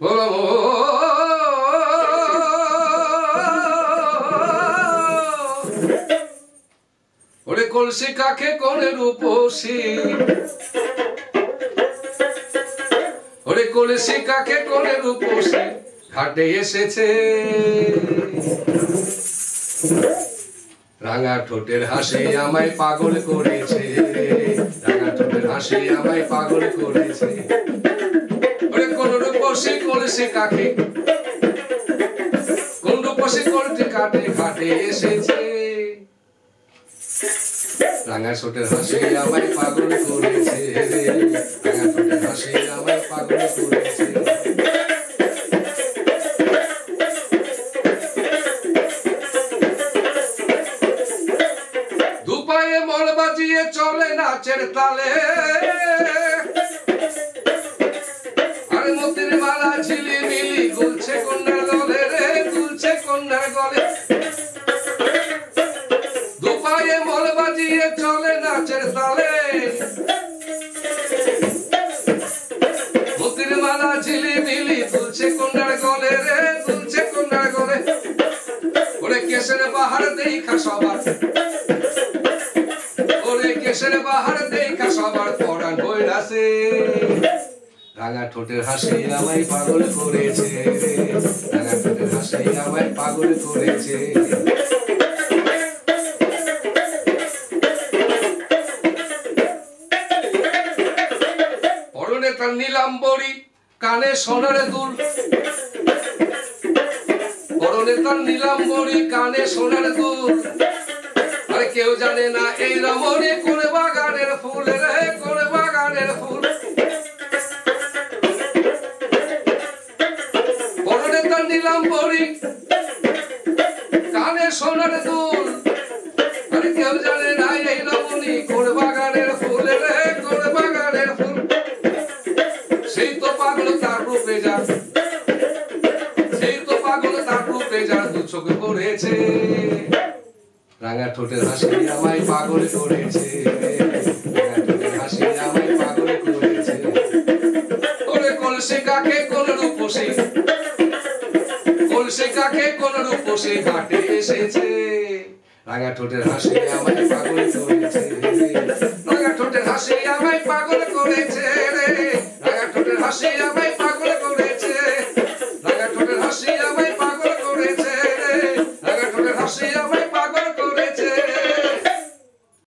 বললাম ওরে কলসি কাকে কোনে রূপসী, ওরে কলসি কাকে কোনে রূপসী ঘাটে এসেছে। রাঙা ঠোঁটের হাসি আমায় পাগল করেছে, রাঙা ঠোঁটের হাসি আমায় পাগল করেছে। ওরে কোন রূপসী কলসি কাকে, কোন রূপসী কলসি কাটে ঘাটে এসেছে। রাঙা ঠোঁটের হাসি আমায় পাগল করেছে, রাঙা ঠোঁটের হাসি আমায় পাগল করেছে। দুপায়ে মল বাজিয়ে চলে নাচের তালে, আর মতির মালা ঝিলিমিলি গুলছে কন্যার গলে রে, গুলছে কন্যার গলে। দুপায়ে মল বাজিয়ে চলে নাচের তালে, মতির মালা ঝিলিমিলি দুলছে কন্যার গলে রে, দুলছে কন্যার গলে। ওরে কেশের বাহার দেখা সবার, ওরে কেশের বাহার দেখা সবার পরাণ বইরাছে। রাঙা ঠোঁটের হাসি আমায় পাগল করেছে, রাঙা ঠোঁটের হাসি আমায় পাগল করেছে। পরনে তার নীলাম্বরী, কানে সোনার দুল, পরনে তার নীলাম্বরী, কানে সোনার দুল। আরে কেউ জানে না এই রমণী কোন বাগানের ফুল রে, কোন বাগানের ফুল। পরনে তার নীলাম্বরী, কানে সোনার দুল। আরে কেউ জানে না এই রমণী কোন বাগানের ফুল রে, কোন বাগানের ফুল। সেই তো পাগল তার রূপে যার, সেই তো পাগল তার রূপে যার দু চোখে পড়েছে। রাঙা ঠোঁটের হাসি আমায় পাগল করেছে, রাঙা ঠোঁটের হাসি আমায় পাগল করেছে। ওরে কলসি কাকে কোন রূপসী, কলসি কাকে কোন রূপসী ঘাটে এসেছে। রাঙা ঠোঁটের হাসি আমায় পাগল করেছে, রাঙা ঠোঁটের হাসি আমায় পাগল করেছে রে, রাঙা ঠোঁটের হাসি আমায়